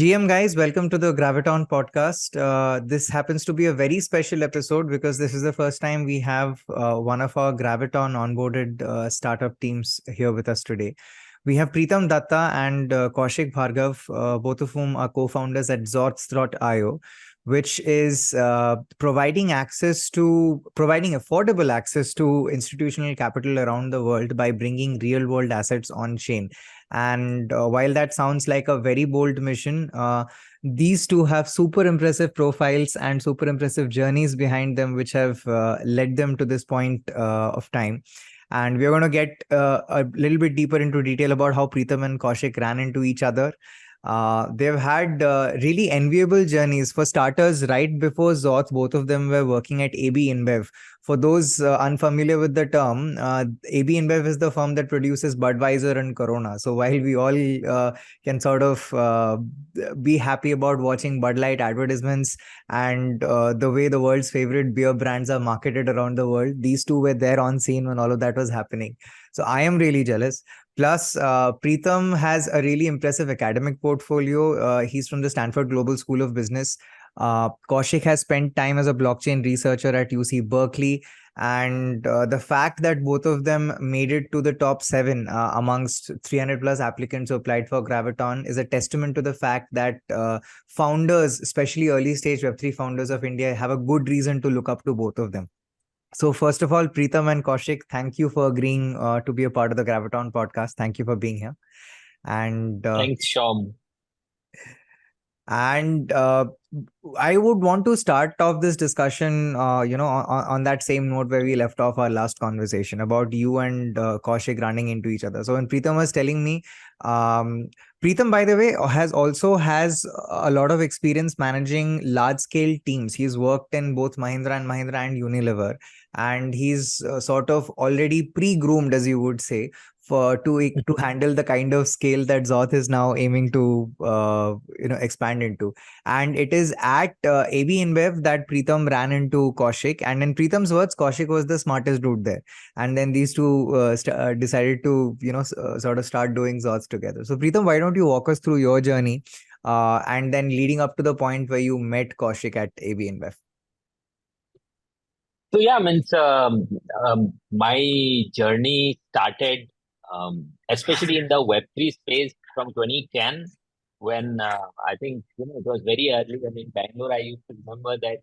GM guys, welcome to the Graviton Podcast. This happens to be a very special episode because this is the first time we have one of our Graviton onboarded startup teams here with us today. We have Pritam Dutta and Koushik Bhargav, both of whom are co-founders at Zoth.io, which is providing affordable access to institutional capital around the world by bringing real world assets on chain. And while that sounds like a very bold mission, these two have super impressive profiles and super impressive journeys behind them, which have led them to this point of time. And we're going to get a little bit deeper into detail about how Pritam and Koushik ran into each other. They've had really enviable journeys. For starters, right before Zoth, both of them were working at AB-InBev. For those unfamiliar with the term, AB-InBev is the firm that produces Budweiser and Corona. So while we all can sort of be happy about watching Bud Light advertisements and the way the world's favorite beer brands are marketed around the world, these two were there on scene when all of that was happening. So I am really jealous. Plus, Pritam has a really impressive academic portfolio. He's from the Stanford Global School of Business. Koushik has spent time as a blockchain researcher at UC Berkeley. And the fact that both of them made it to the top 7 amongst 300 plus applicants who applied for Graviton is a testament to the fact that founders, especially early stage Web3 founders of India, have a good reason to look up to both of them. So first of all, Pritam and Koushik, thank you for agreeing to be a part of the Graviton podcast. Thank you for being here. And Thanks, Shom. And I would want to start off this discussion, on that same note where we left off our last conversation about you and Koushik running into each other. So when Pritam was telling me, Pritam, by the way, has a lot of experience managing large scale teams. He's worked in both Mahindra and Unilever, and he's sort of already pre-groomed, as you would say, to handle the kind of scale that Zoth is now aiming to expand into. And it is at AB-InBev that Pritam ran into Koushik, and in Pritam's words, Koushik was the smartest dude there. And then these two decided to sort of start doing Zoth together. So Pritam, why don't you walk us through your journey and then leading up to the point where you met Koushik at AB-InBev? So yeah, my journey started, especially in the Web3 space from 2010, when I think it was very early. And in Bangalore, I used to remember that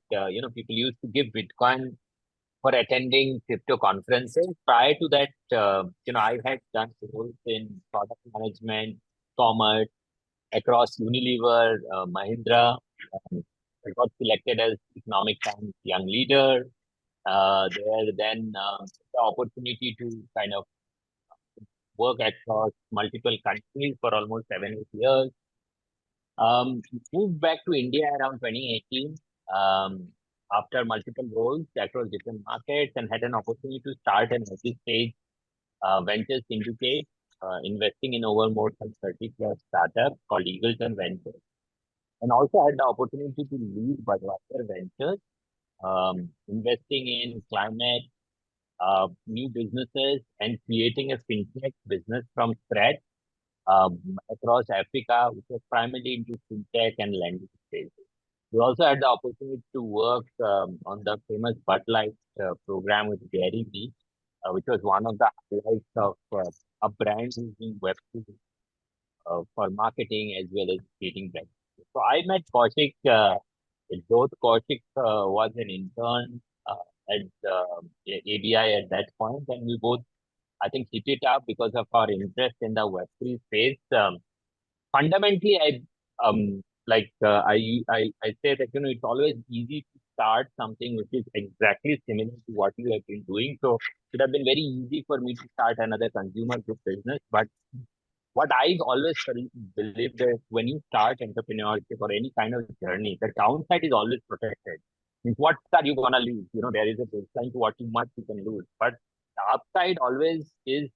people used to give Bitcoin for attending crypto conferences. Prior to that, I had done roles in product management, commerce across Unilever, Mahindra. I got selected as Economic Times Young Leader. Then the opportunity to kind of work across multiple countries for almost 7-8 years. Moved back to India around 2018 after multiple roles across different markets, and had an opportunity to start an early stage venture syndicate, investing in over more than 30 plus startups called Eagleton Ventures, and also had the opportunity to lead Budweiser Ventures, investing in climate, new businesses, and creating a fintech business from scratch across Africa, which was primarily into fintech and lending space. We also had the opportunity to work on the famous Bud Light program with Gary Vee, which was one of the highlights of a brand using Web2 for marketing as well as creating brands. So I met Koushik. Both Koushik was an intern at ABI at that point, and we both, I think, hit it up because of our interest in the Web3 space. Fundamentally, I say that it's always easy to start something which is exactly similar to what you have been doing. So it would have been very easy for me to start another consumer good business. But what I've always believed is when you start entrepreneurship or any kind of journey, the downside is always protected. What are you gonna lose? There is a baseline to what much you can lose, but the upside always is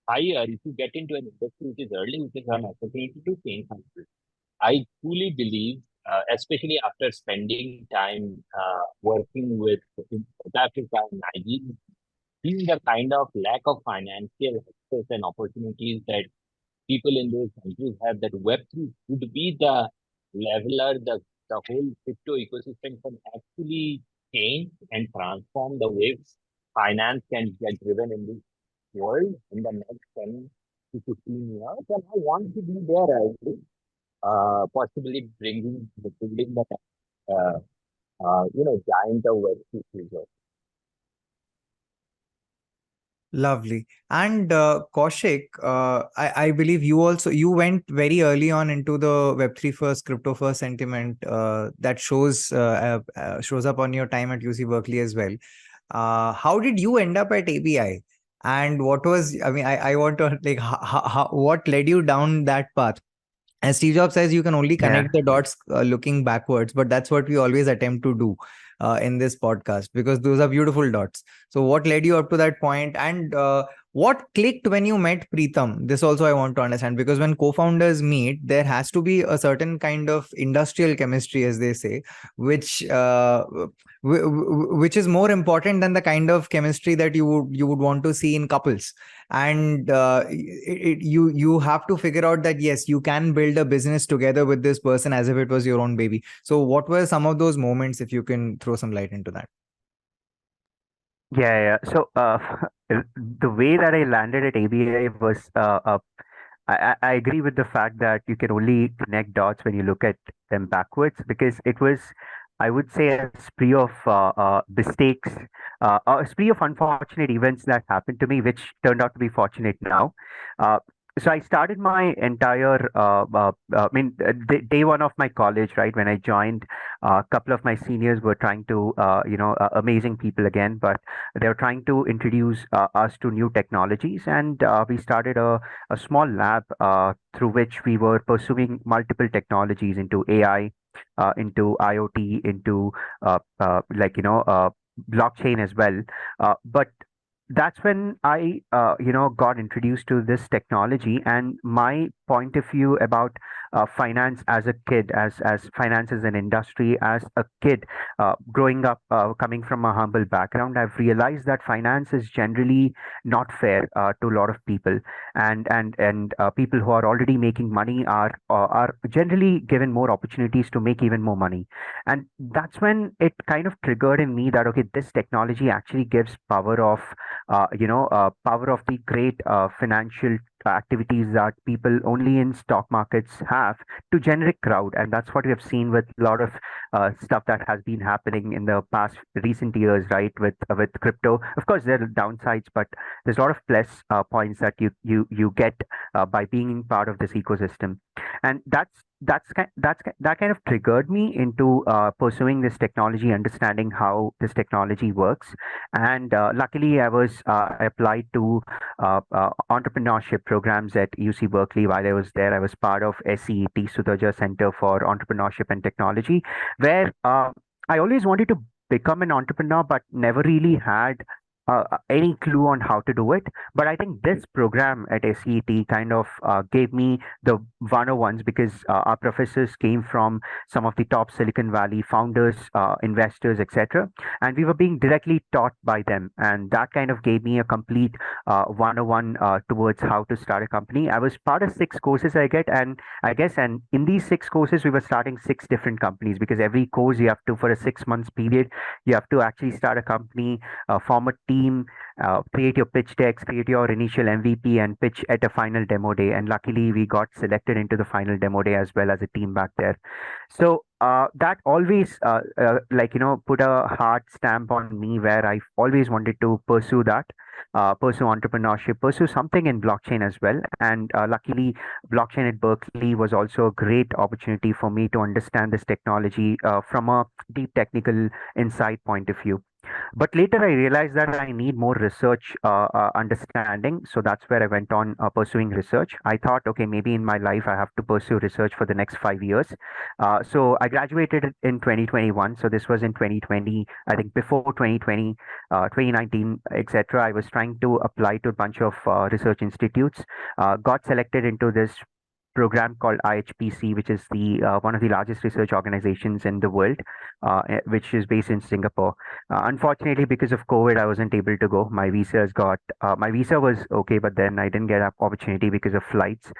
higher if you get into an industry which is early, which is an opportunity to change something. I truly believe, especially after spending time working with South Africa and Nigeria, seeing the kind of lack of financial access and opportunities that people in those countries have, that Web3 could be the leveler, the whole crypto ecosystem can actually change and transform the way finance can get driven in this world in the next 10 to 15 years. And I want to be there as well, possibly building the giant of Web3 future. Lovely. And Koushik, I believe you went very early on into the Web3 first, crypto first sentiment that shows up on your time at UC Berkeley as well. How did you end up at ABI? And what was, I mean, I want to like, what led you down that path? As Steve Jobs says, you can only connect the dots looking backwards, but that's what we always attempt to do in this podcast, because those are beautiful dots. So what led you up to that point, and what clicked when you met Pritam? This also I want to understand, because when co-founders meet, there has to be a certain kind of industrial chemistry, as they say, which which is more important than the kind of chemistry that you would want to see in couples. And you have to figure out that yes, you can build a business together with this person as if it was your own baby. So what were some of those moments, if you can throw some light into that? Yeah. So the way that I landed at ABI was I agree with the fact that you can only connect dots when you look at them backwards, because it was, I would say, a spree of mistakes, a spree of unfortunate events that happened to me, which turned out to be fortunate now. So I started my entire, day one of my college, right? When I joined, a couple of my seniors were trying to, amazing people again, but they were trying to introduce us to new technologies. And we started a small lab through which we were pursuing multiple technologies into AI, into IoT, into blockchain as well. But that's when I, got introduced to this technology, and my point of view about finance as a kid, as finance as an industry, as a kid growing up, coming from a humble background, I've realized that finance is generally not fair to a lot of people, and people who are already making money are generally given more opportunities to make even more money. And that's when it kind of triggered in me that okay, this technology actually gives power of the great financial activities that people only in stock markets have to generic crowd. And that's what we have seen with a lot of stuff that has been happening in the past recent years, right? With crypto, of course there are downsides, but there's a lot of plus points that you get by being part of this ecosystem. And that kind of triggered me into pursuing this technology, understanding how this technology works. And luckily I applied to entrepreneurship programs at UC Berkeley. While I was there, I was part of SEET, Sudaja Center for Entrepreneurship and Technology, where I always wanted to become an entrepreneur, but never really had any clue on how to do it. But I think this program at SEET kind of gave me the 101s, because our professors came from some of the top Silicon Valley founders, investors, etc. And we were being directly taught by them. And that kind of gave me a complete 101 towards how to start a company. I was part of 6 courses and in these 6 courses, we were starting 6 different companies, because every course you have to, for a 6 months period, you have to actually start a company, form a team, create your pitch decks, create your initial MVP, and pitch at a final demo day. And luckily, we got selected into the final demo day as well as a team back there. So that always, put a hard stamp on me, where I always wanted to pursue that, pursue entrepreneurship, pursue something in blockchain as well. And luckily, blockchain at Berkeley was also a great opportunity for me to understand this technology from a deep technical insight point of view. But later I realized that I need more research understanding. So that's where I went on pursuing research. I thought, okay, maybe in my life I have to pursue research for the next 5 years. So I graduated in 2021. So this was in 2020. I think before 2020, 2019, etc. I was trying to apply to a bunch of research institutes, got selected into this program called IHPC, which is the one of the largest research organizations in the world, which is based in Singapore. Unfortunately, because of COVID, I wasn't able to go. My visa was okay, but then I didn't get an opportunity because of flights.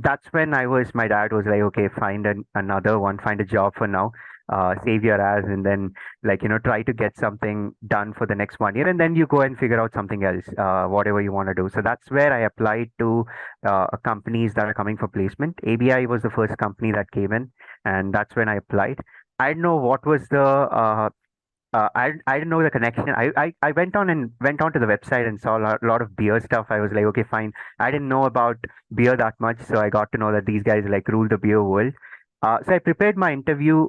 That's when my dad was like, okay, another one, find a job for now, save your ass, and then try to get something done for the next 1 year, and then you go and figure out something else, whatever you want to do. So that's where I applied to companies that are coming for placement. ABI was the first company that came in, and that's when I applied. I didn't know what was I didn't know the connection. I went on to the website and saw a lot of beer stuff. I was like, okay, fine. I didn't know about beer that much, so I got to know that these guys like rule the beer world. So I prepared my interview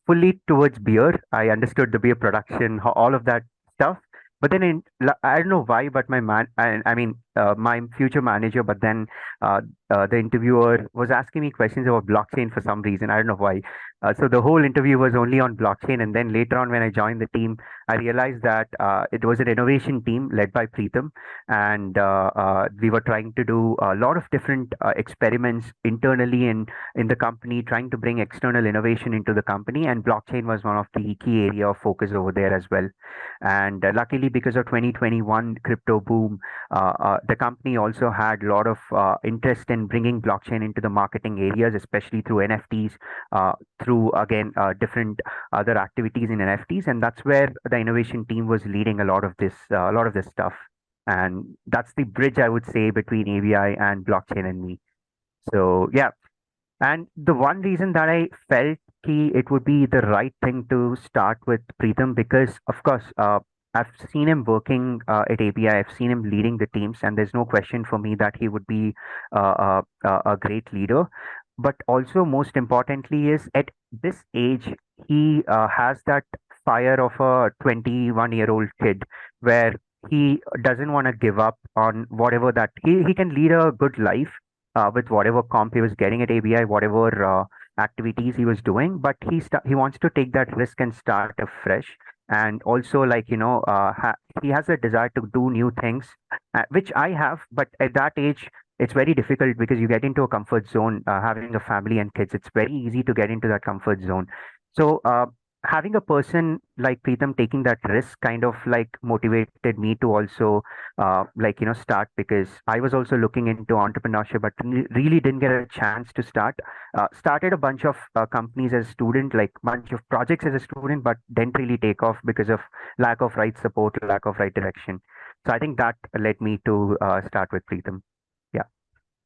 fully towards beer. I understood the beer production, all of that stuff. But then I don't know why, but my future manager, but then the interviewer was asking me questions about blockchain for some reason. I don't know why. So the whole interview was only on blockchain. And then later on, when I joined the team, I realized that it was an innovation team led by Pritam. And we were trying to do a lot of different experiments internally in the company, trying to bring external innovation into the company. And blockchain was one of the key area of focus over there as well. And luckily, because of 2021 crypto boom, the company also had a lot of interest in bringing blockchain into the marketing areas, especially through NFTs, through again different other activities in NFTs, and that's where the innovation team was leading a lot of this stuff. And that's the bridge, I would say, between ABI and blockchain and me. So yeah, and the one reason that I felt it would be the right thing to start with Pritam, because of course, I've seen him working at ABI. I've seen him leading the teams, and there's no question for me that he would be a great leader. But also, most importantly, is at this age, he has that fire of a 21-year-old kid, where he doesn't want to give up on whatever that he can lead a good life with whatever comp he was getting at ABI, whatever activities he was doing, but he wants to take that risk and start afresh. And also, he has a desire to do new things, which I have. But at that age, it's very difficult because you get into a comfort zone. Having a family and kids, it's very easy to get into that comfort zone. So having a person like Pritam taking that risk kind of like motivated me to also start, because I was also looking into entrepreneurship, but really didn't get a chance to start. Started a bunch of companies as a student, like bunch of projects as a student, but didn't really take off because of lack of right support, lack of right direction. So I think that led me to start with Pritam. Yeah.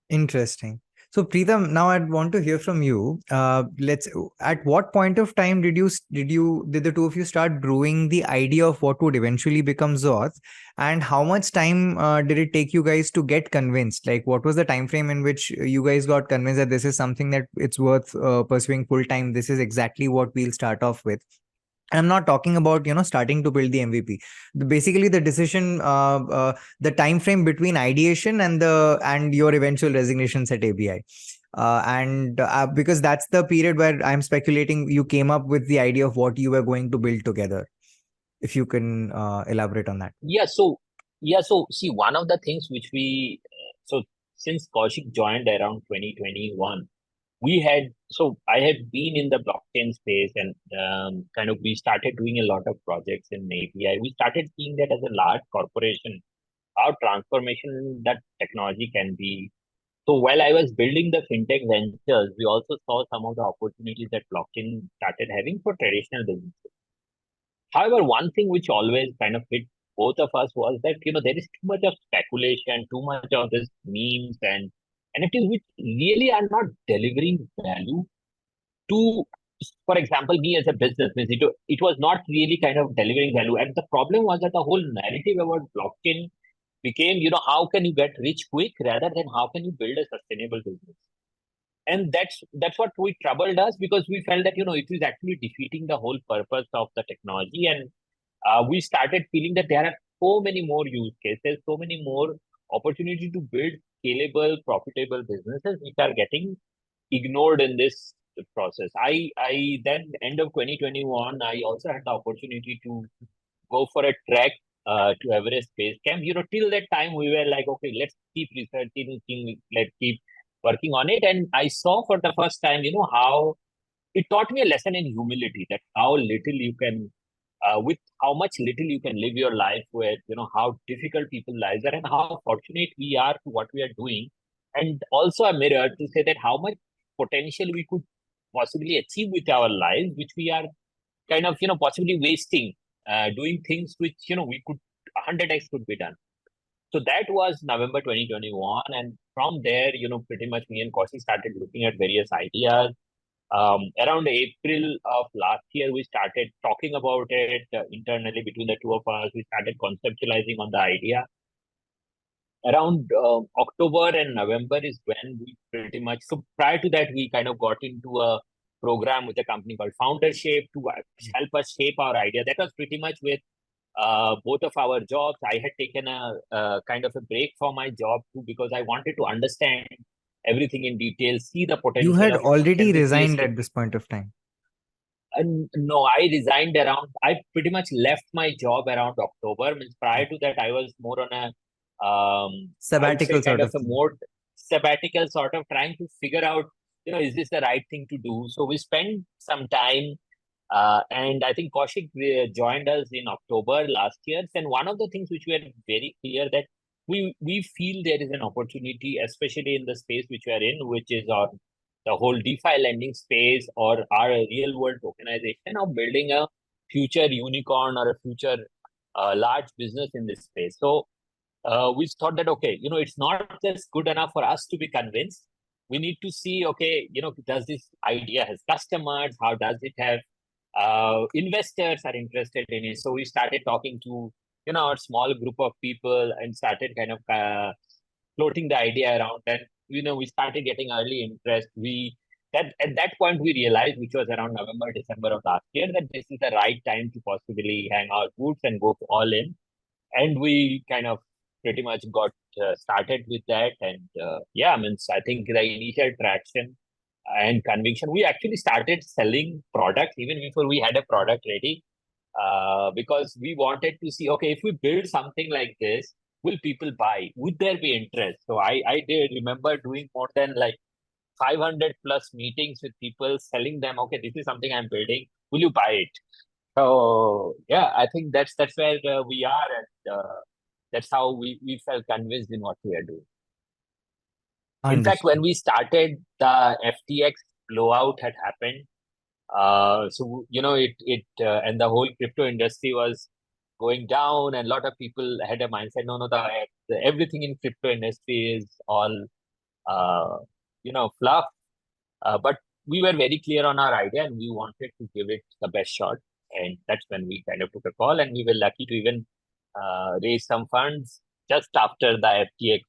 Interesting. So Pritam, now I'd want to hear from you. At what point of time did the two of you start brewing the idea of what would eventually become Zoth, and how much time did it take you guys to get convinced? Like, what was the time frame in which you guys got convinced that this is something that it's worth pursuing full time? This is exactly what we'll start off with. I'm not talking about starting to build the MVP. Basically, the decision, the time frame between ideation and your eventual resignations at ABI, and because that's the period where I'm speculating you came up with the idea of what you were going to build together. If you can elaborate on that. So see, one of the things which since Koushik joined around 2021. I had been in the blockchain space, and we started doing a lot of projects in API. We started seeing that as a large corporation, how transformation that technology can be. So while I was building the fintech ventures, we also saw some of the opportunities that blockchain started having for traditional businesses. However, one thing which always kind of hit both of us was that, there is too much of speculation, too much of this memes and NFTs which really are not delivering value to, for example, me as a business. It was not really kind of delivering value. And the problem was that the whole narrative about blockchain became, how can you get rich quick rather than how can you build a sustainable business? And that's what we troubled us, because we felt that, it is actually defeating the whole purpose of the technology. And we started feeling that there are so many more use cases, so many more opportunity to build scalable, profitable businesses which are getting ignored in this process. I then end of 2021, I also had the opportunity to go for a trek to Everest Base Camp. Till that time we were like, okay, let's keep researching, let's keep working on it. And I saw for the first time, how it taught me a lesson in humility, that how little you can, with how much little you can live your life with, how difficult people's lives are and how fortunate we are to what we are doing. And also a mirror to say that how much potential we could possibly achieve with our lives, which we are kind of, possibly wasting, doing things which, we could, 100x could be done. So that was November 2021. And from there, pretty much me and Koushik started looking at various ideas. Around April of last year, we started talking about it internally between the two of us. We started conceptualizing on the idea. Around October and November is when we pretty much, so prior to that, we kind of got into a program with a company called Foundership to help us shape our idea. That was pretty much with both of our jobs. I had taken a kind of a break for my job too, because I wanted to understand everything in detail, see the You potential had of, already can this be a resigned at this point of time. No, I resigned around, I pretty much left my job around October. Means prior to that, I was more on a, I would say Sabbatical kind sort of of a thing. more sabbatical sort of trying to figure out, is this the right thing to do? So we spent some time, and I think Koushik joined us in October last year. And one of the things which we are very clear that we feel there is an opportunity, especially in the space which we are in, which is on the whole DeFi lending space or our real world tokenization of building a future unicorn or a future large business in this space. So we thought that, okay, it's not just good enough for us to be convinced. We need to see, okay, does this idea has customers? How does it have investors are interested in it? So we started talking to, our small group of people and started kind of floating the idea around. And, we started getting early interest. That at that point we realized, which was around November, December of last year, that this is the right time to possibly hang our boots and go all in. And we kind of pretty much got started with that. And yeah, I mean, I think the initial traction and conviction, we actually started selling products even before we had a product ready, because we wanted to see, okay, if we build something like this, will people buy? Would there be interest? So I did remember doing more than like 500 plus meetings with people, selling them, okay, this is something I'm building. Will you buy it? So yeah, I think that's where we are, and that's how we felt convinced in what we are doing. In fact, when Understood. we started, the FTX blowout had happened. So and the whole crypto industry was going down, and a lot of people had a mindset, no, no, everything in crypto industry is all fluff. But we were very clear on our idea, and we wanted to give it the best shot. And that's when we kind of took a call, and we were lucky to even raise some funds just after the FTX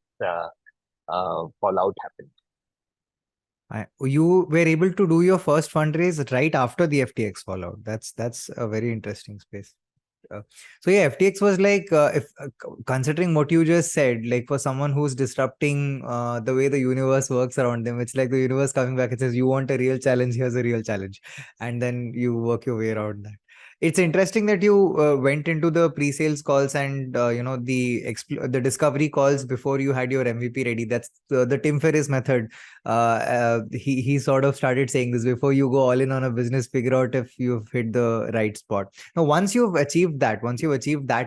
fallout happened. You were able to do your first fundraise right after the FTX fallout. That's a very interesting space. So yeah, FTX was like, if considering what you just said, like for someone who's disrupting the way the universe works around them, it's like the universe coming back and says, you want a real challenge, here's a real challenge, and then you work your way around that. It's interesting that you went into the pre-sales calls and the discovery calls before you had your MVP ready. That's the Tim Ferriss method. He sort of started saying this: before you go all in on a business, figure out if you've hit the right spot. Now, once you've achieved that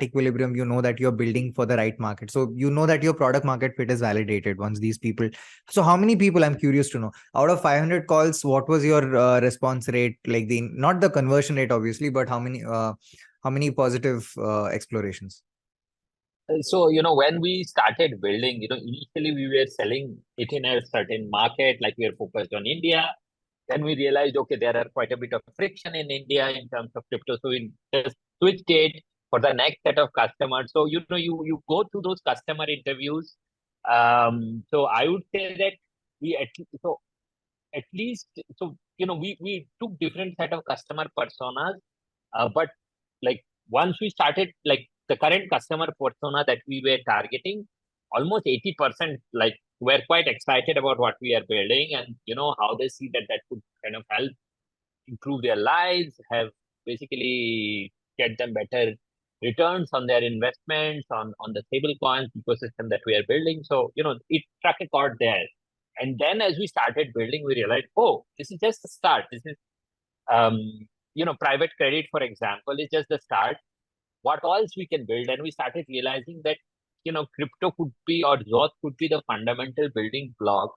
equilibrium, you know that you're building for the right market. So you know that your product market fit is validated once these people. So how many people, I'm curious to know, out of 500 calls, what was your response rate? Like not the conversion rate, obviously, but how many positive explorations? So, when we started building, initially we were selling it in a certain market, like we were focused on India. Then we realized, okay, there are quite a bit of friction in India in terms of crypto. So we just switched it for the next set of customers. So, you go through those customer interviews. So I would say that we at least, so, we took different set of customer personas, but like once we started, like the current customer persona that we were targeting, almost 80% like were quite excited about what we are building, and how they see that could kind of help improve their lives, have basically get them better returns on their investments on the stable coins ecosystem that we are building. So it struck a chord there. And then as we started building, we realized, oh, this is just the start. This is, private credit, for example, is just the start. What else we can build? And we started realizing that, crypto could be, or Zoth could be, the fundamental building block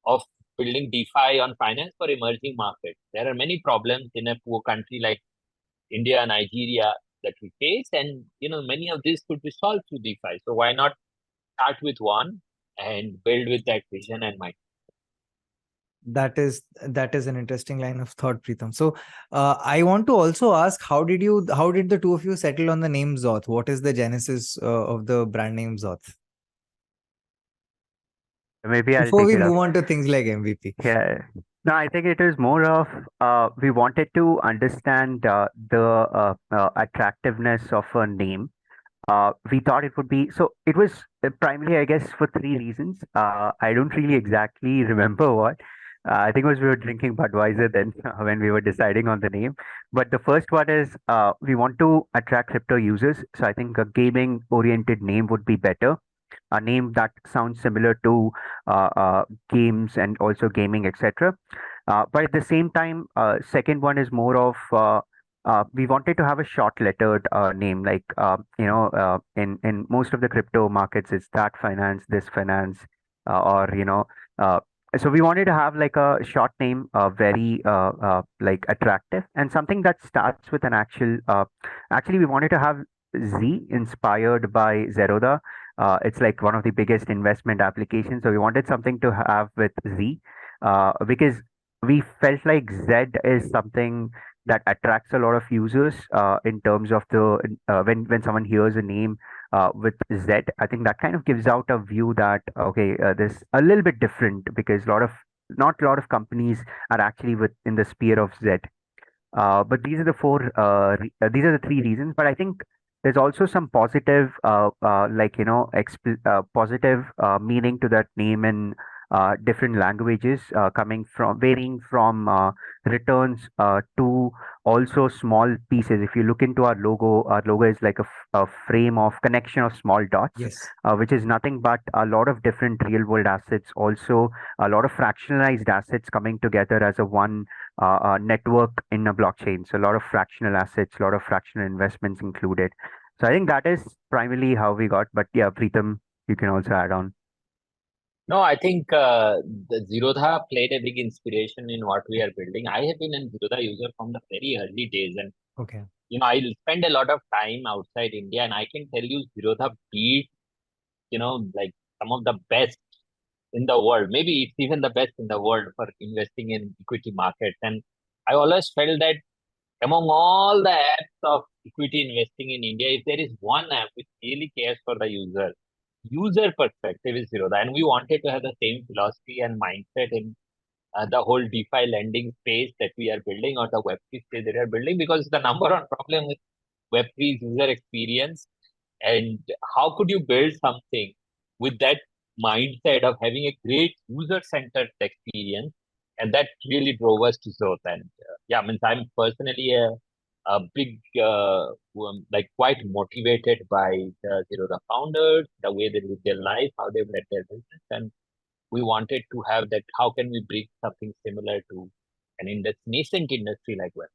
of building DeFi on finance for emerging markets. There are many problems in a poor country like India, Nigeria that we face, and many of these could be solved through DeFi. So why not start with one and build with that vision and mind? That is an interesting line of thought, Pritam. So I want to also ask, how did the two of you settle on the name Zoth? What is the genesis of the brand name Zoth? Maybe I'll Before take we it up. move on to things like MVP. Yeah. No, I think it is more of we wanted to understand the attractiveness of a name. We thought it would be so. It was primarily, I guess, for three reasons. I don't really exactly remember what. I think it was we were drinking Budweiser then when we were deciding on the name. But the first one is we want to attract crypto users. So I think a gaming-oriented name would be better. A name that sounds similar to games and also gaming, etc. But at the same time, second one is more of we wanted to have a short lettered name, like in most of the crypto markets, it's that finance, this finance, or so we wanted to have like a short name, very like attractive, and something that starts with an actual. Actually, we wanted to have Z inspired by Zerodha. It's like one of the biggest investment applications. So we wanted something to have with Z, because we felt like Z is something that attracts a lot of users in terms of the when someone hears a name with Z. I think that kind of gives out a view that okay, this a little bit different because not a lot of companies are actually within the sphere of Z. But these are the these are the three reasons. But I think there's also some positive, positive meaning to that name in different languages, varying from returns to also small pieces. If you look into our logo is like a frame of connection of small dots, Yes. which is nothing but a lot of different real world assets, also a lot of fractionalized assets coming together as a one network in a blockchain. So a lot of fractional assets, a lot of fractional investments included. So I think that is primarily how we got. But yeah, Pritam, you can also add on. No, I think the Zerodha played a big inspiration in what we are building. I have been a Zerodha user from the very early days, and Okay. I spend a lot of time outside India, and I can tell you Zerodha beat, like some of the best in the world. Maybe it's even the best in the world for investing in equity markets. And I always felt that among all the apps of equity investing in India, if there is one app which really cares for the user perspective is Zerodha. And we wanted to have the same philosophy and mindset in the whole DeFi lending space that we are building, or the Web3 space that we are building, because the number one problem with Web3 is user experience. And how could you build something with that mindset of having a great user-centered experience? And that really drove us to Zoth. And yeah, I mean, I'm personally a big, quite motivated by the founders, the way they live their life, how they've led their business. And we wanted to have that. How can we bring something similar to an nascent industry like Web?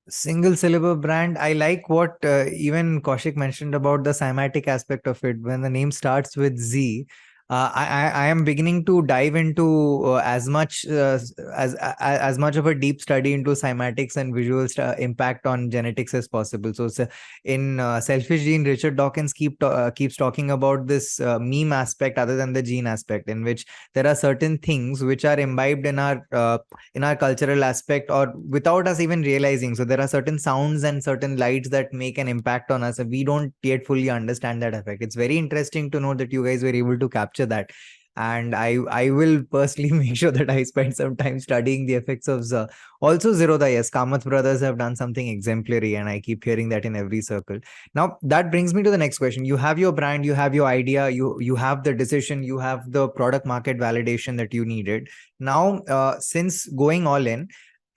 Single syllable brand. I like what even Koushik mentioned about the cymatic aspect of it. When the name starts with Z, I am beginning to dive into as much as much of a deep study into cymatics and visual impact on genetics as possible. So in Selfish Gene, Richard Dawkins keeps talking about this meme aspect other than the gene aspect, in which there are certain things which are imbibed in our cultural aspect or without us even realizing. So there are certain sounds and certain lights that make an impact on us, and we don't yet fully understand that effect. It's very interesting to know that you guys were able to capture that. And I will personally make sure that I spend some time studying the effects of also Zerodha. Yes, Kamath brothers have done something exemplary, and I keep hearing that in every circle. Now that brings me to the next question. You have your brand, you have your idea, you have the decision, you have the product market validation that you needed. Now, since going all in,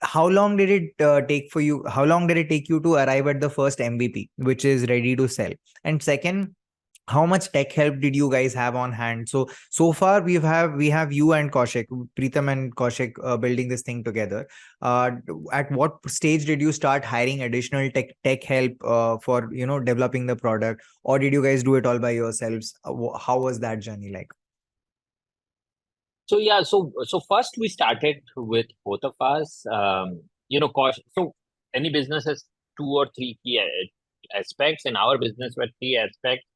how long did it take for you? How long did it take you to arrive at the first MVP, which is ready to sell? And second, how much tech help did you guys have on hand? So far we have you and Koushik, Pritam and Koushik, building this thing together. At what stage did you start hiring additional tech help for developing the product, or did you guys do it all by yourselves? How was that journey like? So yeah, so first we started with both of us. So any business has two or three key aspects. In our business, were three aspects: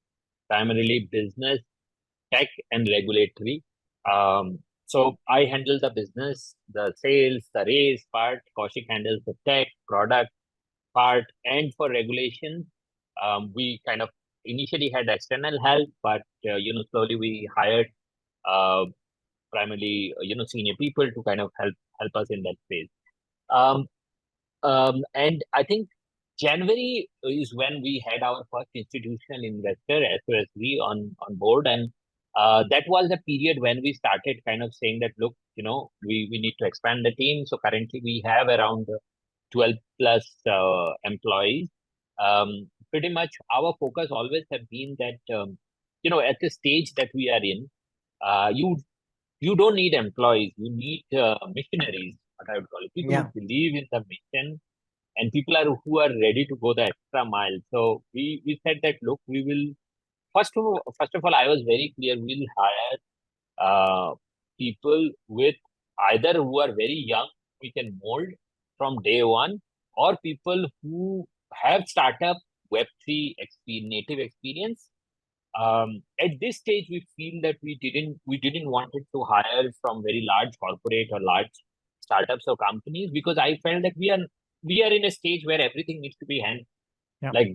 primarily business, tech, and regulatory. So I handle the business, the sales, the raise part. Koushik handles the tech, product part, and for regulation, we kind of initially had external help, but slowly we hired uh, primarily senior people to kind of help us in that space. Um, and I think January is when we had our first institutional investor, S01E06, on board, and that was the period when we started kind of saying that, look, we need to expand the team. So currently we have around 12 plus employees. Pretty much our focus always have been that, at the stage that we are in, you don't need employees, you need missionaries, what I would call it. People who believe in the mission, and people who are ready to go the extra mile. So we said that, look, we will first of all, I was very clear, we'll hire people with either who are very young, we can mold from day one, or people who have startup Web3 native experience. At this stage, we feel that we didn't want it to hire from very large corporate or large startups or companies, because I felt that we are in a stage where everything needs to be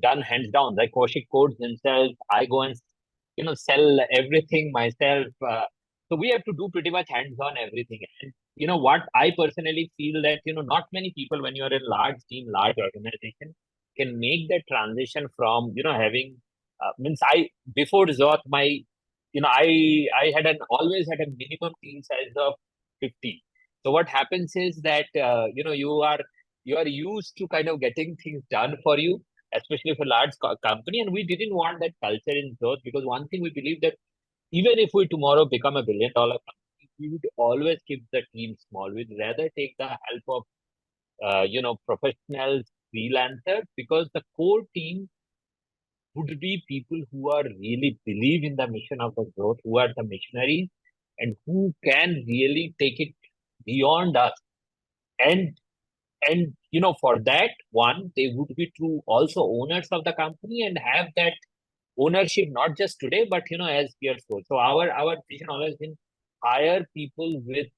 done hands down. Like Koushik codes himself, I go and sell everything myself. So we have to do pretty much hands on everything. And what I personally feel that not many people, when you are a large team, large organization, can make that transition from having means I before Zoth, my I had always had a minimum team size of 50. So what happens is that you are used to kind of getting things done for you, especially for large company, and we didn't want that culture in Zoth, because one thing we believe that even if we tomorrow become a $1 billion company, we would always keep the team small. We'd rather take the help of professionals, freelancers, because the core team would be people who are really believe in the mission of the growth, who are the missionaries, and who can really take it beyond us. And for that one, they would be true also owners of the company and have that ownership not just today, but as years go. So our vision always been hire people with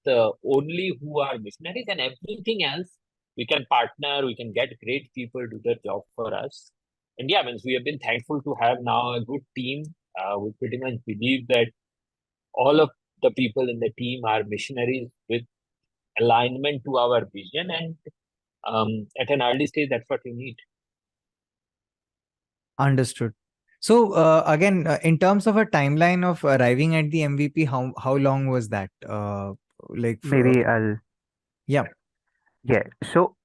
only who are missionaries, and everything else we can partner, we can get great people do the job for us. And yeah, means we have been thankful to have now a good team. We pretty much believe that all of the people in the team are missionaries with alignment to our vision, and at an early stage, that's what you need. Understood. So again, in terms of a timeline of arriving at the MVP, how long was that? Maybe I'll. Yeah. Yeah. So,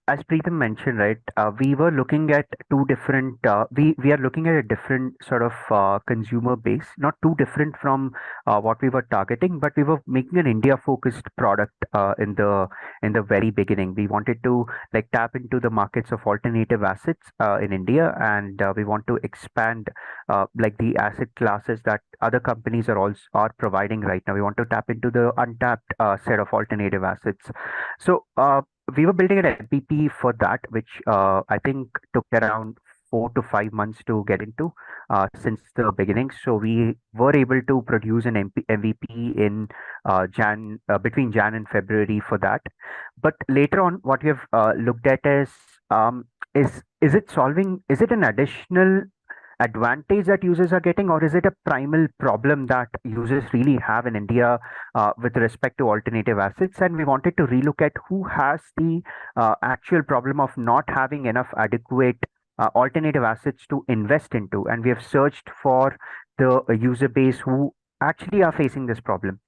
as Pritam mentioned, right, we were looking at two different. We are looking at a different sort of consumer base, not too different from what we were targeting, but we were making an India-focused product in the very beginning. We wanted to like tap into the markets of alternative assets in India, and we want to expand like the asset classes that other companies are providing right now. We want to tap into the untapped set of alternative assets. So we were building an MVP for that, which I think took around 4 to 5 months to get into since the beginning. So we were able to produce an MVP in between Jan and February for that. But later on, what we have looked at um, is it solving? Is it an additional advantage that users are getting, or is it a primal problem that users really have in India with respect to alternative assets? And we wanted to relook at who has the actual problem of not having enough adequate alternative assets to invest into. And we have searched for the user base who actually are facing this problem.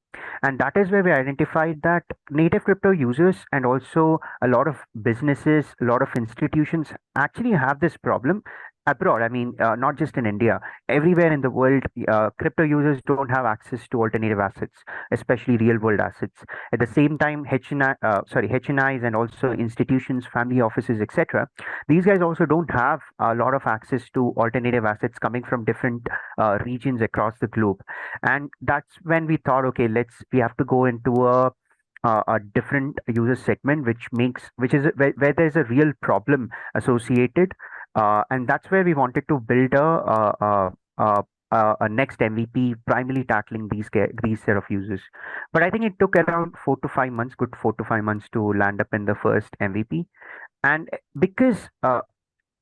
And that is where we identified that native crypto users and also a lot of businesses, a lot of institutions actually have this problem. abroad. I mean, not just in India, everywhere in the world, crypto users don't have access to alternative assets, especially real world assets. At the same time, HNIs and also institutions, family offices, etc. These guys also don't have a lot of access to alternative assets coming from different regions across the globe. And that's when we thought, okay, we have to go into a different user segment, which is where there's a real problem associated, and that's where we wanted to build a next MVP, primarily tackling these set of users. But I think it took around 4 to 5 months, good 4 to 5 months to land up in the first MVP. And because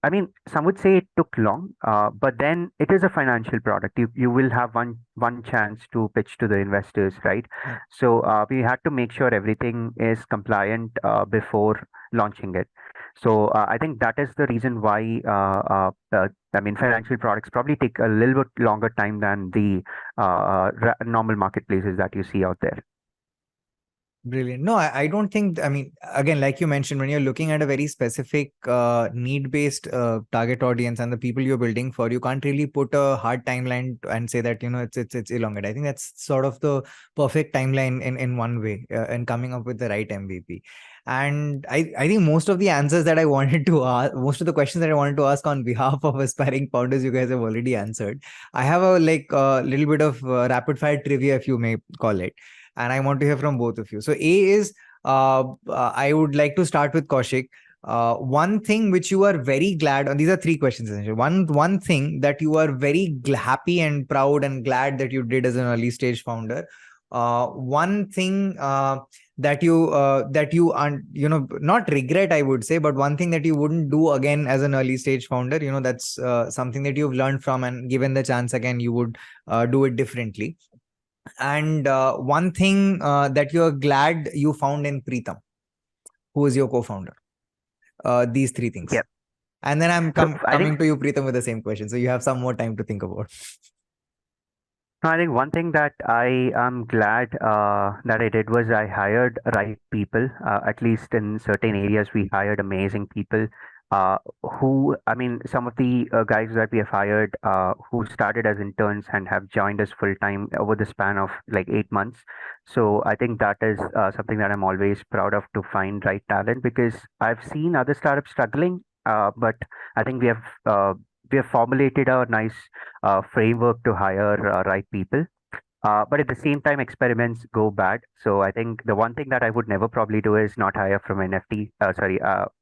I mean, some would say it took long, but then it is a financial product. You will have one chance to pitch to the investors, right? Yeah. So we had to make sure everything is compliant before launching it. So I think that is the reason why I mean, financial products probably take a little bit longer time than the normal marketplaces that you see out there. Brilliant. No, I don't think, I mean, again, like you mentioned, when you're looking at a very specific need-based target audience and the people you're building for, you can't really put a hard timeline and say that, it's elongate. I think that's sort of the perfect timeline in one way, in coming up with the right MVP. And I think most of the answers that I wanted to ask, most of the questions that I wanted to ask on behalf of aspiring founders, you guys have already answered. I have a little bit of rapid fire trivia, if you may call it, and I want to hear from both of you. So A is, I would like to start with Koushik. One thing which you are very glad on, these are three questions essentially. One thing that you are very happy and proud and glad that you did as an early stage founder. One thing that you not regret, I would say, but one thing that you wouldn't do again as an early stage founder. That's something that you've learned from, and given the chance again, you would do it differently. And one thing that you're glad you found in Pritam, who is your co-founder. These three things. Yep. And then I'm So I coming think to you, Pritam, with the same question. So you have some more time to think about. I think one thing that I am glad that I did was I hired right people. At least in certain areas, we hired amazing people. I mean, some of the guys that we have hired who started as interns and have joined us full time over the span of like 8 months. So I think that is something that I'm always proud of, to find right talent, because I've seen other startups struggling, but I think we have formulated a nice framework to hire right people. But at the same time, experiments go bad. So I think the one thing that I would never probably do is not hire from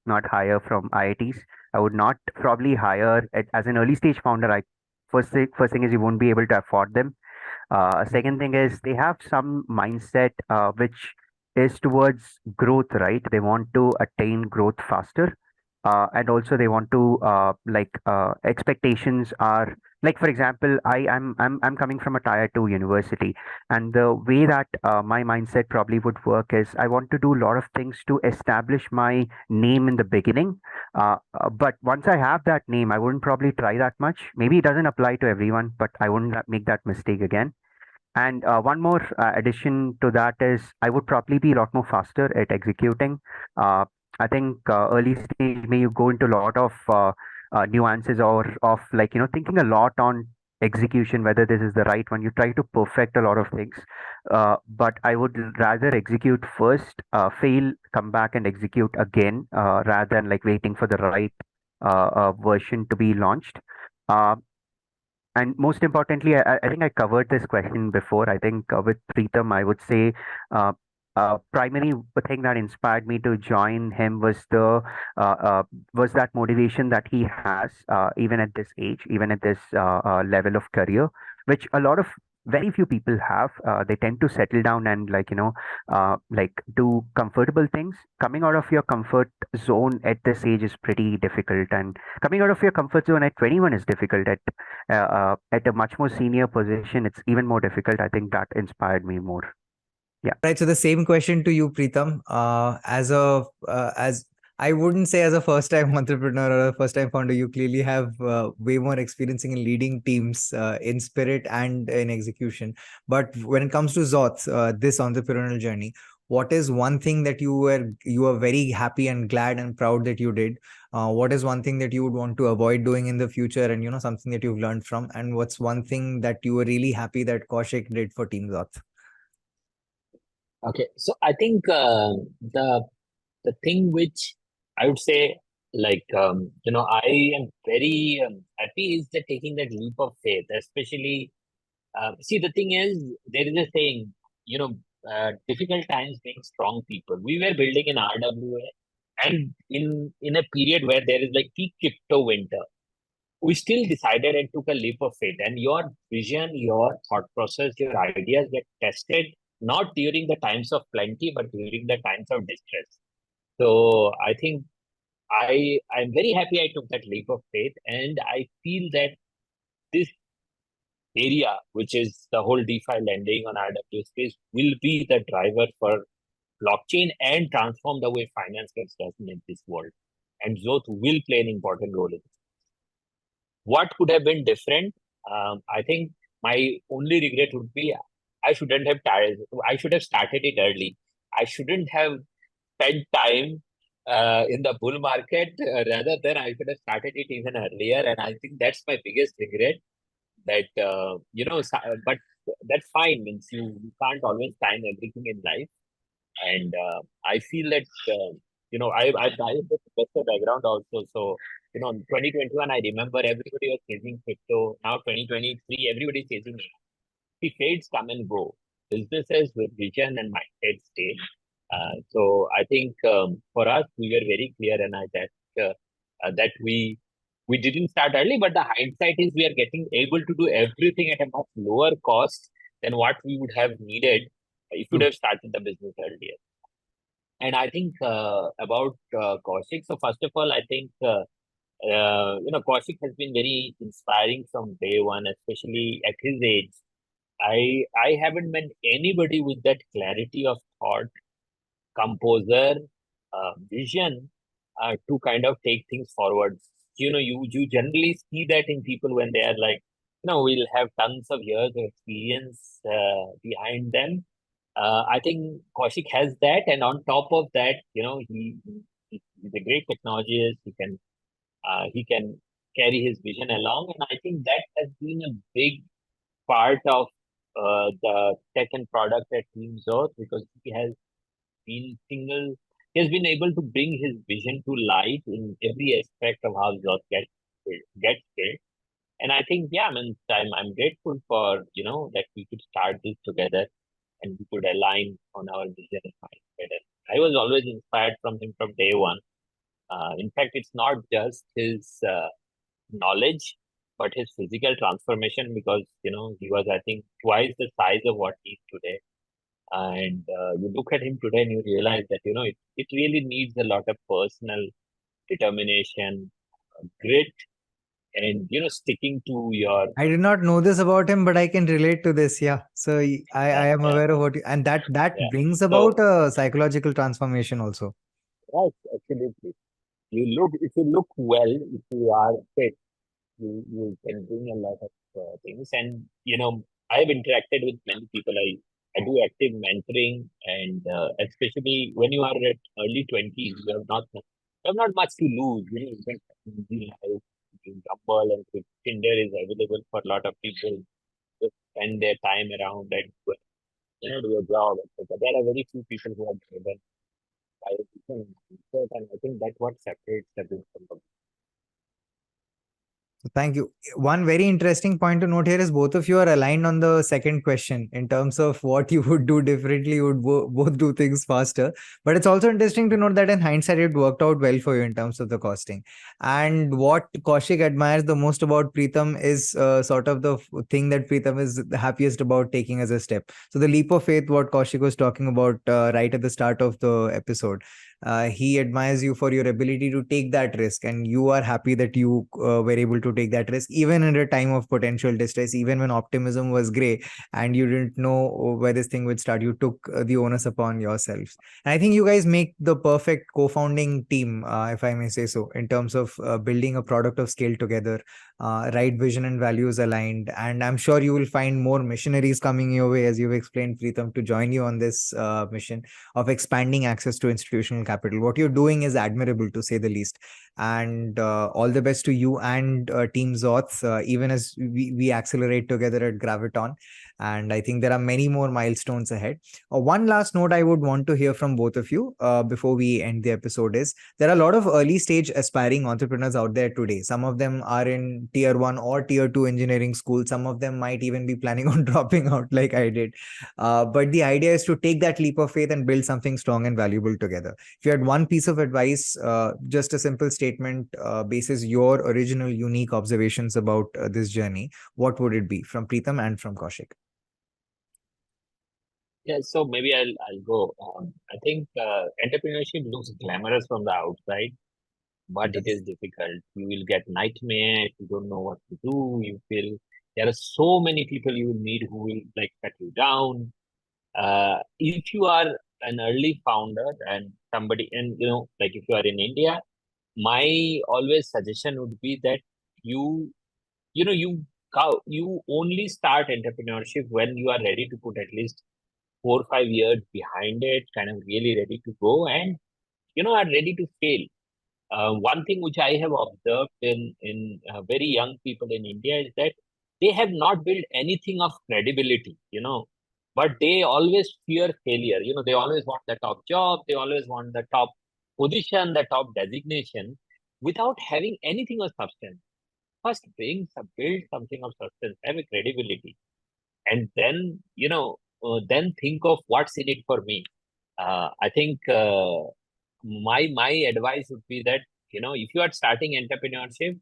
not hire from IITs. I would not probably hire as an early stage founder. First thing is you won't be able to afford them. Second thing is they have some mindset which is towards growth, right? They want to attain growth faster. And also they want to expectations are like, for example, I'm coming from a tier 2 university, and the way that my mindset probably would work is I want to do a lot of things to establish my name in the beginning. But once I have that name, I wouldn't probably try that much. Maybe it doesn't apply to everyone, but I wouldn't make that mistake again. And one more addition to that is I would probably be a lot more faster at executing. I think early stage may you go into a lot of nuances or of thinking a lot on execution, whether this is the right one. You try to perfect a lot of things, but I would rather execute first, fail, come back and execute again, rather than like waiting for the right version to be launched. And most importantly, I think I covered this question before. I think with Pritam, I would say primary thing that inspired me to join him was that motivation that he has, even at this age, even at this level of career, which a lot of very few people have. They tend to settle down and do comfortable things. Coming out of your comfort zone at this age is pretty difficult, and coming out of your comfort zone at 21 is difficult. At a much more senior position, it's even more difficult. I think that inspired me more. Yeah. Right. So the same question to you, Pritam. As I wouldn't say as a first-time entrepreneur or a first-time founder, you clearly have way more experience in leading teams in spirit and in execution. But when it comes to Zoth, this entrepreneurial journey, what is one thing that you were very happy and glad and proud that you did? What is one thing that you would want to avoid doing in the future, and something that you've learned from? And what's one thing that you were really happy that Koushik did for Team Zoth? Okay, so I think the thing which I would say, like I am very happy is that taking that leap of faith, especially. See, the thing is, there is a saying, difficult times make strong people. We were building an RWA, and in a period where there is like peak crypto winter, we still decided and took a leap of faith. And your vision, your thought process, your ideas get tested not during the times of plenty, but during the times of distress. So I think I'm very happy I took that leap of faith, and I feel that this area, which is the whole DeFi lending on RWA space, will be the driver for blockchain and transform the way finance gets done in this world. And Zoth will play an important role in it. What could have been different? I think my only regret would be I should have started it early. I shouldn't have spent time in the bull market. Rather than I should have started it even earlier. And I think that's my biggest regret. That but that's fine. Means you can't always time everything in life. And I feel that I with the background also. So in 2021, I remember everybody was chasing crypto. Now 2023, everybody is chasing it. The fades come and go. Businesses with vision and mindset stay. So I think for us, we were very clear, and that we didn't start early, but the hindsight is we are getting able to do everything at a much lower cost than what we would have needed if we would have started the business earlier. And I think about Koushik. So first of all, I think Koushik has been very inspiring from day one, especially at his age. I haven't met anybody with that clarity of thought, composure, vision to kind of take things forward. You generally see that in people when they are like, we'll have tons of years of experience behind them. I think Koushik has that, and on top of that, he's a great technologist. He can carry his vision along, and I think that has been a big part of the tech and product at Team Zoth, because he has been able to bring his vision to life in every aspect of how Zoth gets built. And I think, I'm grateful for, that we could start this together and we could align on our vision and mindset. I was always inspired from him from day one. In fact, it's not just his knowledge, but his physical transformation, because, he was, I think, twice the size of what he is today. And you look at him today and you realize that, it really needs a lot of personal determination, grit, and, sticking to your... I did not know this about him, but I can relate to this. Yeah. So I am aware of what you, and that brings about a psychological transformation also. Yes, absolutely. If you look well, if you are fit, you can bring a lot of things. And, I have interacted with many people. I do active mentoring, and especially when you are at early 20s, you have not much to lose. You can Rumble and Tinder is available for a lot of people to spend their time around and do a job, etc. There are very few people who are driven by a different mindset, and I think that's what separates the group from the... Thank you. One very interesting point to note here is both of you are aligned on the second question in terms of what you would do differently. You would both do things faster. But it's also interesting to note that in hindsight, it worked out well for you in terms of the costing. And what Koushik admires the most about Pritam is sort of the thing that Pritam is the happiest about taking as a step. So the leap of faith, what Koushik was talking about right at the start of the episode. He admires you for your ability to take that risk, and you are happy that you were able to take that risk, even in a time of potential distress, even when optimism was gray and you didn't know where this thing would start. You took the onus upon yourselves. And I think you guys make the perfect co-founding team, if I may say so, in terms of building a product of scale together, right vision and values aligned. And I'm sure you will find more missionaries coming your way, as you've explained, Pritam, to join you on this mission of expanding access to institutional capital. What you're doing is admirable, to say the least. And all the best to you and Team Zoth, even as we accelerate together at Graviton. And I think there are many more milestones ahead. One last note I would want to hear from both of you before we end the episode is there are a lot of early stage aspiring entrepreneurs out there today. Some of them are in tier 1 or tier 2 engineering school. Some of them might even be planning on dropping out like I did. But the idea is to take that leap of faith and build something strong and valuable together. If you had one piece of advice, just a simple statement basis your original unique observations about this journey, what would it be from Pritam and from Koushik? Yeah, so maybe I'll go. I think entrepreneurship looks glamorous from the outside, but it is difficult. You will get nightmares. You don't know what to do. You feel there are so many people you will meet who will like cut you down. If you are an early founder and somebody, and like if you are in India, my always suggestion would be that you, you only start entrepreneurship when you are ready to put at least 4 or 5 years behind it, kind of really ready to go, and are ready to fail. One thing which I have observed in very young people in India is that they have not built anything of credibility, but they always fear failure. They always want the top job, they always want the top position, the top designation, without having anything of substance. First, build something of substance, have a credibility, and then then think of what's in it for me. I think my advice would be that if you are starting entrepreneurship,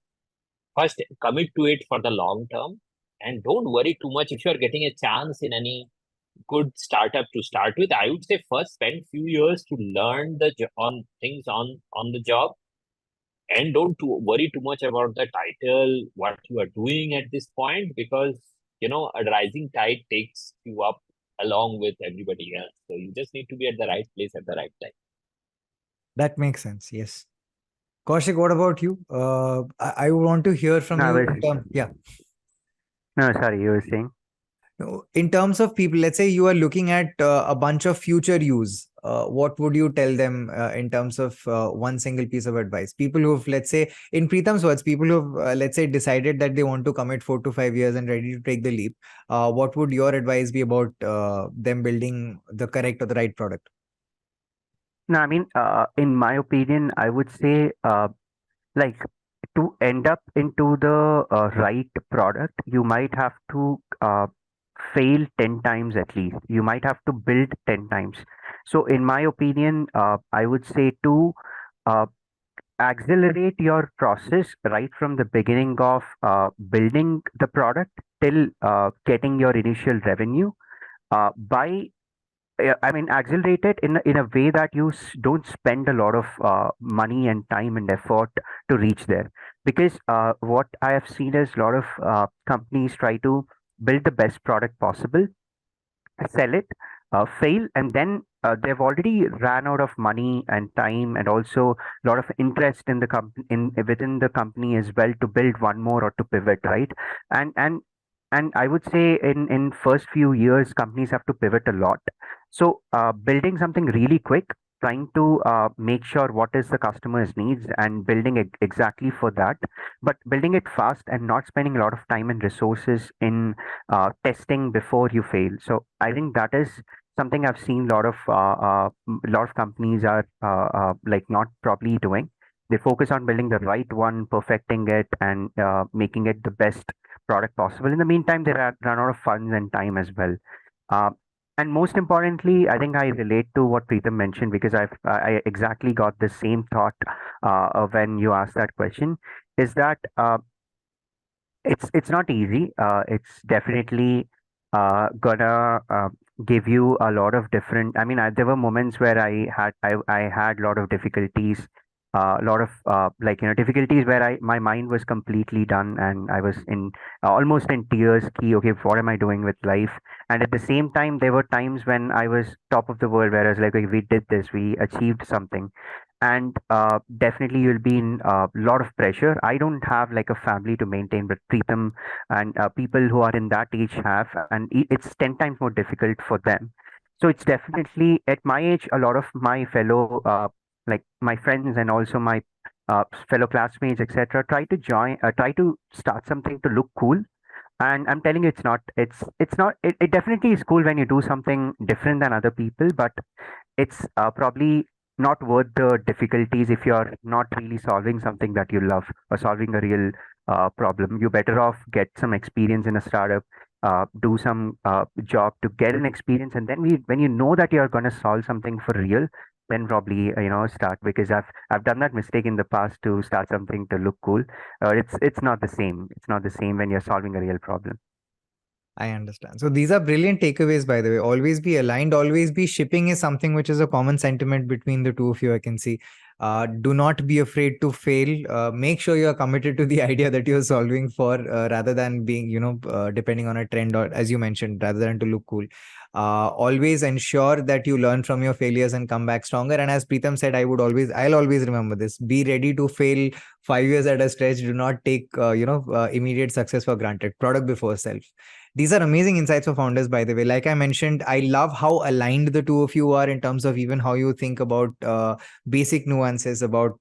first commit to it for the long term, and don't worry too much if you are getting a chance in any good startup to start with. I would say first spend few years to learn on things on the job, and don't worry too much about the title, what you are doing at this point, because a rising tide takes you up along with everybody else. So you just need to be at the right place at the right time. That makes sense. Yes. Koushik, what about you? I want to hear from No, you. Yeah. no, sorry, you were saying? In terms of people, let's say you are looking at a bunch of future use. What would you tell them in terms of one single piece of advice? People who've, let's say, in Pritam's words, people who've, let's say, decided that they want to commit 4 to 5 years and ready to take the leap. What would your advice be about them building the correct or the right product? No, I mean, in my opinion, I would say, like, to end up into the right product, you might have to fail 10 times at least. You might have to build 10 times. So, in my opinion, I would say to uh, accelerate your process right from the beginning of building the product till getting your initial revenue by I mean, accelerate it in a way that you don't spend a lot of money and time and effort to reach there. Because what I have seen is a lot of companies try to build the best product possible, sell it, fail, and then they've already ran out of money and time, and also a lot of interest in the company in within the company as well to build one more or to pivot, right? And and and I would say in first few years companies have to pivot a lot. So building something really quick, trying to make sure what is the customer's needs and building it exactly for that, but building it fast and not spending a lot of time and resources in testing before you fail. So I think that is something I've seen lot of companies are like not properly doing. They focus on building the right one, perfecting it, and making it the best product possible. In the meantime, they run out of funds and time as well. Uh, and most importantly, I think I relate to what Pritam mentioned because I exactly got the same thought when you asked that question. Is that it's not easy. It's definitely gonna give you a lot of different. I mean, there were moments where I had a lot of difficulties, a lot of difficulties where my mind was completely done and I was in almost in tears. Okay, what am I doing with life? And at the same time, there were times when I was top of the world, where I was like, okay, we did this, we achieved something. And definitely you'll be in a lot of pressure. I don't have like a family to maintain, but Pritam and people who are in that age have, and it's 10 times more difficult for them. So it's definitely at my age, a lot of my fellow like my friends and also my fellow classmates, etc., try to start something to look cool. And I'm telling you, it's not it definitely is cool when you do something different than other people, but it's probably not worth the difficulties if you're not really solving something that you love or solving a real problem. You're better off get some experience in a startup, do some job to get an experience, and then when you know that you're going to solve something for real, then probably start, because I've done that mistake in the past to start something to look cool. It's not the same. It's not the same when you're solving a real problem. I understand. So these are brilliant takeaways, by the way. Always be aligned, always be shipping is something which is a common sentiment between the two of you, I can see. Do not be afraid to fail. Make sure you are committed to the idea that you're solving for, rather than being, depending on a trend, or as you mentioned, rather than to look cool. Always ensure that you learn from your failures and come back stronger. And as Pritam said, I'll always remember this. Be ready to fail 5 years at a stretch. Do not take, immediate success for granted. Product before self. These are amazing insights for founders, by the way. Like I mentioned, I love how aligned the two of you are in terms of even how you think about basic nuances about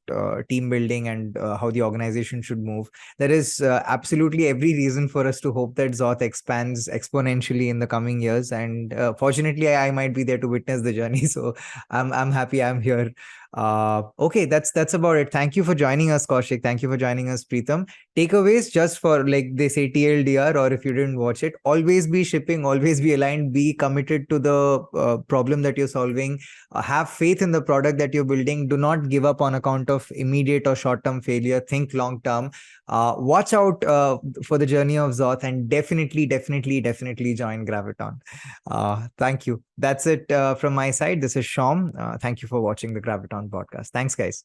team building and how the organization should move. There is absolutely every reason for us to hope that Zoth expands exponentially in the coming years. And fortunately, I might be there to witness the journey. So I'm happy I'm here. Okay, that's about it. Thank you for joining us, Koushik. Thank you for joining us, Pritam. Takeaways, just for, like they say, TLDR, or if you didn't watch it, always be shipping, always be aligned, be committed to the problem that you're solving, have faith in the product that you're building. Do not give up on account of immediate or short-term failure. Think long-term. Watch out for the journey of Zoth, and definitely join Graviton. Thank you. That's it from my side. This is Shom. Thank you for watching the Graviton podcast. Thanks, guys.